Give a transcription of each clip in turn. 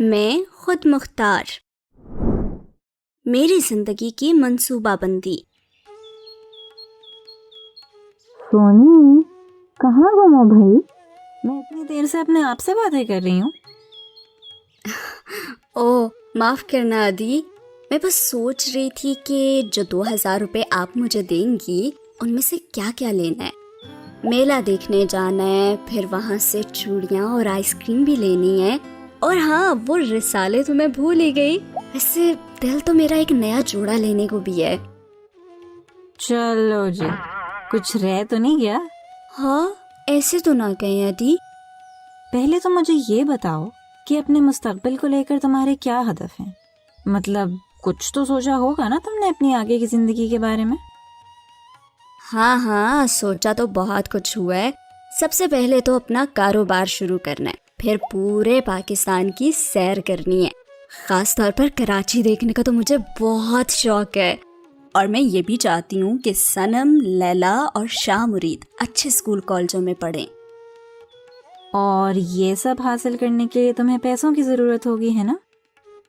میں خود مختار، میری زندگی کی منصوبہ بندی۔ سونی کہاں گم ہو بھائی؟ میں اتنی دیر سے اپنے آپ سے باتیں کر رہی ہوں۔ او معاف کرنا عدی، میں بس سوچ رہی تھی کہ جو 2000 روپے آپ مجھے دیں گی ان میں سے کیا کیا لینا ہے۔ میلہ دیکھنے جانا ہے، پھر وہاں سے چوڑیاں اور آئس کریم بھی لینی ہے، اور ہاں وہ رسالے تو میں بھول ہی گئی۔ ویسے دل تو میرا ایک نیا جوڑا لینے کو بھی ہے۔ چلو جی، کچھ رہ تو نہیں گیا؟ ہاں ایسے تو نہ کہیں عدی۔ پہلے تو مجھے یہ بتاؤ کہ اپنے مستقبل کو لے کر تمہارے کیا ہدف ہیں؟ مطلب کچھ تو سوچا ہوگا نا تم نے اپنی آگے کی زندگی کے بارے میں؟ ہاں سوچا تو بہت کچھ ہوا ہے۔ سب سے پہلے تو اپنا کاروبار شروع کرنا ہے، پھر پورے پاکستان کی سیر کرنی ہے، خاص طور پر کراچی دیکھنے کا تو مجھے بہت شوق ہے۔ اور میں یہ بھی چاہتی ہوں کہ صنم، لیلا اور شاہ مرید اچھے اسکول کالجوں میں پڑھیں۔ اور یہ سب حاصل کرنے کے لیے تمہیں پیسوں کی ضرورت ہوگی، ہے نا؟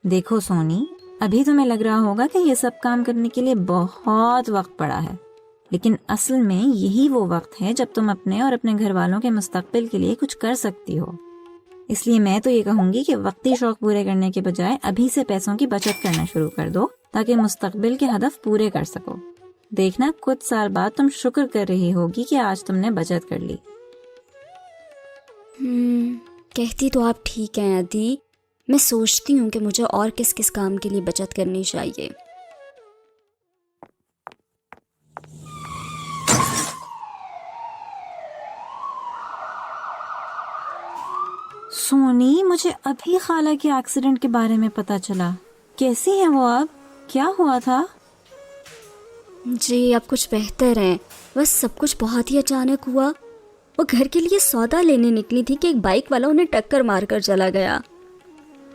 دیکھو سونی، ابھی تمہیں لگ رہا ہوگا کہ یہ سب کام کرنے کے لیے بہت وقت پڑا ہے، لیکن اصل میں یہی وہ وقت ہے جب تم اپنے اور اپنے گھر والوں کے مستقبل کے لیے کچھ کر سکتی ہو۔ اس لیے میں تو یہ کہوں گی کہ وقتی شوق پورے کرنے کے بجائے ابھی سے پیسوں کی بچت کرنا شروع کر دو تاکہ مستقبل کے ہدف پورے کر سکو۔ دیکھنا کچھ سال بعد تم شکر کر رہی ہوگی کہ آج تم نے بچت کر لی۔ کہتی تو آپ ٹھیک ہیں عدی، میں سوچتی ہوں کہ مجھے اور کس کس کام کے لیے بچت کرنی چاہیے۔ سونی، مجھے ابھی خالہ کے ایکسیڈنٹ کے بارے میں پتا چلا۔ کیسی ہیں وہ اب؟ کیا ہوا تھا؟ جی اب کچھ بہتر ہیں، بس سب کچھ بہت ہی اچانک ہوا۔ وہ گھر کے لیے سودا لینے نکلی تھی کہ ایک بائک والا انہیں ٹکر مار کر چلا گیا۔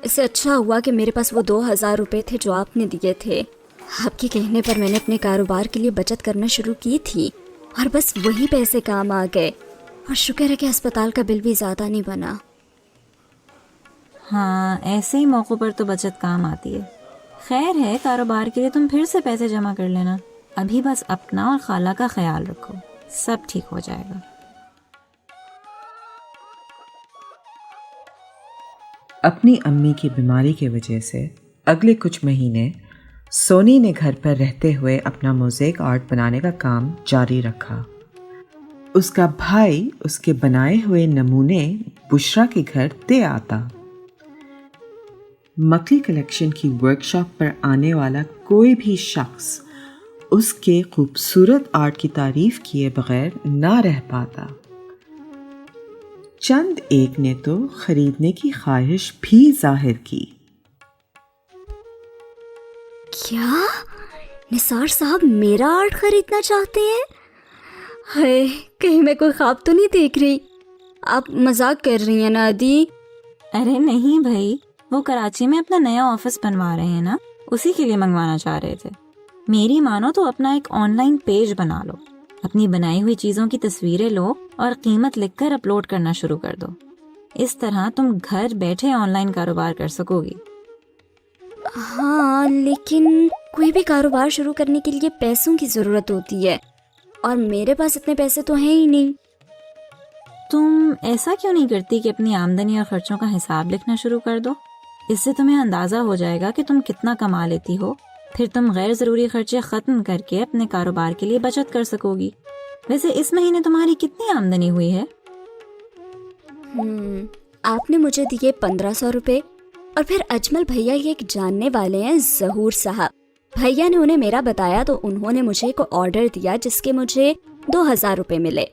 اس سے اچھا ہوا کہ میرے پاس وہ 2000 روپے تھے جو آپ نے دیے تھے۔ آپ کے کہنے پر میں نے اپنے کاروبار کے لیے بچت کرنا شروع کی تھی، اور بس وہی پیسے کام آ گئے، اور شکر ہے کہ ہسپتال کا بل بھی زیادہ نہیں بنا۔ ہاں، ایسے ہی موقع پر تو بچت کام آتی ہے۔ خیر ہے، کاروبار کے لیے تم پھر سے پیسے جمع کر لینا۔ ابھی بس اپنا اور خالہ کا خیال رکھو، سب ٹھیک ہو جائے گا۔ اپنی امی کی بیماری کی وجہ سے اگلے کچھ مہینے سونی نے گھر پر رہتے ہوئے اپنا موزیک آرٹ بنانے کا کام جاری رکھا۔ اس کا بھائی اس کے بنائے ہوئے نمونے بشرا کے گھر دے آتا۔ مکلی کلیکشن کی ورکشاپ پر آنے والا کوئی بھی شخص اس کے خوبصورت آرٹ کی تعریف کیے بغیر نہ رہ پاتا۔ چند ایک نے تو خریدنے کی خواہش بھی ظاہر کی۔ کیا نثار صاحب میرا آرٹ خریدنا چاہتے ہیں؟ ہائے، کہیں میں کوئی خواب تو نہیں دیکھ رہی؟ آپ مذاق کر رہی ہیں نا عدی؟ ارے نہیں بھائی، وہ کراچی میں اپنا نیا آفس بنوا رہے ہیں نا، اسی کے لیے منگوانا چاہ رہے تھے۔ میری مانو تو اپنا ایک آن لائن پیج بنا لو، اپنی بنائی ہوئی چیزوں کی تصویریں لو اور قیمت لکھ کر اپلوڈ کرنا شروع کر دو۔ اس طرح تم گھر بیٹھے آن لائن کاروبار کر سکو گی۔ ہاں لیکن کوئی بھی کاروبار شروع کرنے کے لیے پیسوں کی ضرورت ہوتی ہے، اور میرے پاس اتنے پیسے تو ہیں ہی نہیں۔ تم ایسا کیوں نہیں کرتی کہ اپنی آمدنی اور خرچوں کا حساب لکھنا شروع کر دو؟ اس سے تمہیں اندازہ ہو جائے گا کہ تم کتنا کما لیتی ہو، پھر تم غیر ضروری خرچے ختم کر کے اپنے کاروبار کے لیے بچت کر سکو گی۔ ویسے اس مہینے تمہاری کتنی آمدنی ہوئی ہے؟ آپ نے مجھے دیے 1500 روپے، اور پھر اجمل بھیا یہ ایک جاننے والے ہیں ظہور صاحب، بھیا نے انہیں میرا بتایا تو انہوں نے مجھے ایک آرڈر دیا جس کے مجھے 2000 روپے ملے۔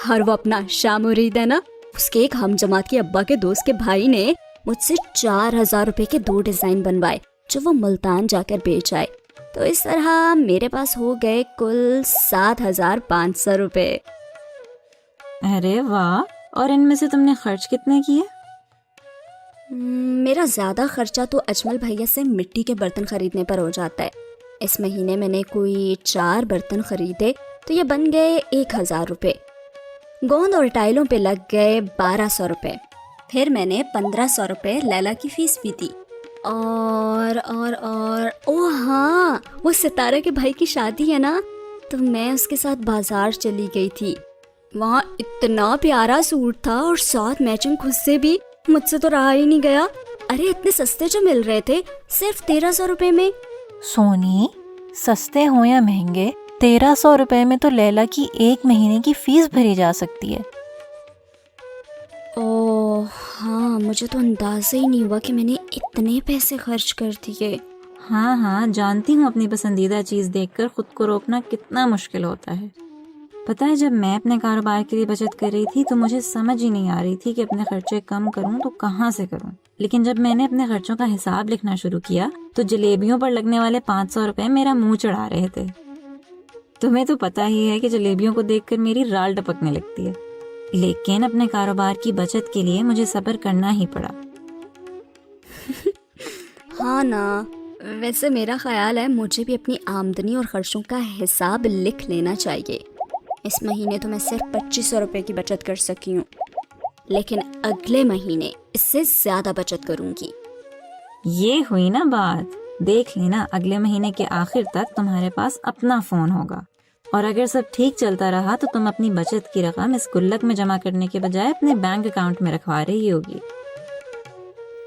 اور وہ اپنا شاہ مرید ہے نا، اس کے ایک ہم جماعت کے ابا کے دوست کے بھائی نے مجھ سے 4000 روپے کے 2 ڈیزائن بنوائے جو وہ ملتان جا کر بیچ آئے۔ تو اس طرح میرے پاس ہو گئے کل 7500 روپے۔ ارے واہ! اور ان میں سے تم نے خرچ کتنے کیے؟ میرا زیادہ خرچہ تو اجمل بھیا سے مٹی کے برتن خریدنے پر ہو جاتا ہے۔ اس مہینے میں نے کوئی 4 برتن خریدے تو یہ بن گئے 1000 روپے۔ گوند اور ٹائلوں پہ لگ گئے 1200 روپے۔ پھر میں نے 1500 روپے لیلا کی فیس بھی دی. اور او ہاں، وہ ستارہ کے بھائی کی شادی ہے نا، تو میں اس کے ساتھ بازار چلی گئی تھی. وہاں اتنا پیارا سوٹ تھا اور ساتھ میچنگ خود سے بھی، مجھ سے تو رہا ہی نہیں گیا. ارے اتنے سستے جو مل رہے تھے صرف 1300 روپے میں. سونی، سستے ہوں یا مہنگے، 1300 روپے میں تو لیلا کی 1 مہینے کی فیس بھری جا سکتی ہے. اوہ ہاں، مجھے تو اندازہ ہی نہیں ہوا کہ میں نے اتنے پیسے خرچ کر دیے. ہاں جانتی ہوں اپنی پسندیدہ چیز دیکھ کر خود کو روکنا کتنا مشکل ہوتا ہے. پتہ ہے جب میں اپنے کاروبار کے لیے بچت کر رہی تھی تو مجھے سمجھ ہی نہیں آ رہی تھی کہ اپنے خرچے کم کروں تو کہاں سے کروں. لیکن جب میں نے اپنے خرچوں کا حساب لکھنا شروع کیا تو جلیبیوں پر لگنے والے 500 روپے میرا منہ چڑھا رہے تھے. تمہیں تو پتہ ہی ہے کہ جلیبیوں کو دیکھ کر میری رال ٹپکنے لگتی ہے. لیکن اپنے کاروبار کی بچت کے لیے مجھے صبر کرنا ہی پڑا. ہاں نا، ویسے میرا خیال ہے مجھے بھی اپنی آمدنی اور خرچوں کا حساب لکھ لینا چاہیے. اس مہینے تو میں صرف 2500 روپے کی بچت کر سکی ہوں، لیکن اگلے مہینے اس سے زیادہ بچت کروں گی. یہ ہوئی نا بات. دیکھ لینا اگلے مہینے کے آخر تک تمہارے پاس اپنا فون ہوگا، اور اگر سب ٹھیک چلتا رہا تو تم اپنی بچت کی رقم اس گلک میں جمع کرنے کے بجائے اپنے بینک اکاؤنٹ میں رکھوا رہی ہوگی.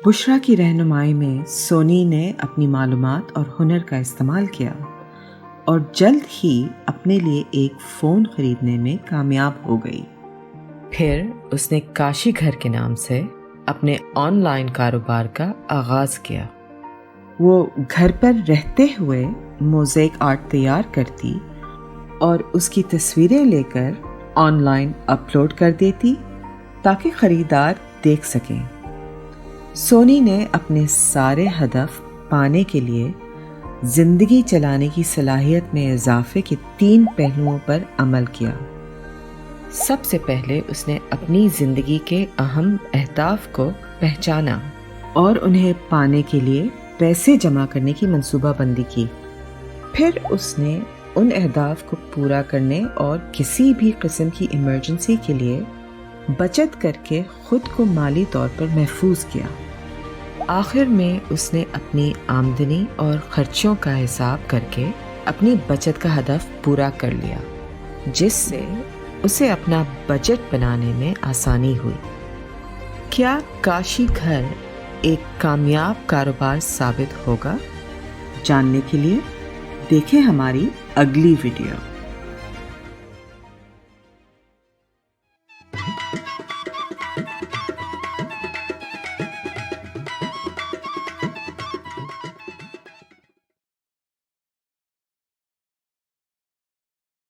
بشرا کی رہنمائی میں سونی نے اپنی معلومات اور ہنر کا استعمال کیا اور جلد ہی اپنے لیے ایک فون خریدنے میں کامیاب ہو گئی. پھر اس نے کاشی گھر کے نام سے اپنے آن لائن کاروبار کا آغاز کیا. وہ گھر پر رہتے ہوئے موزیک آرٹ تیار کرتی اور اس کی تصویریں لے کر آن لائن اپلوڈ کر دیتی تاکہ خریدار دیکھ سکیں. سونی نے اپنے سارے ہدف پانے کے لیے زندگی چلانے کی صلاحیت میں اضافے کے 3 پہلوؤں پر عمل کیا. سب سے پہلے اس نے اپنی زندگی کے اہم اہداف کو پہچانا اور انہیں پانے کے لیے پیسے جمع کرنے کی منصوبہ بندی کی. پھر اس نے ان اہداف کو پورا کرنے اور کسی بھی قسم کی ایمرجنسی کے لیے بچت کر کے خود کو مالی طور پر محفوظ کیا. آخر میں اس نے اپنی آمدنی اور خرچوں کا حساب کر کے اپنی بچت کا ہدف پورا کر لیا، جس سے اسے اپنا بجٹ بنانے میں آسانی ہوئی. کیا کاشی گھر ایک کامیاب کاروبار ثابت ہوگا؟ جاننے کے لیے دیکھیں ہماری اگلی ویڈیو.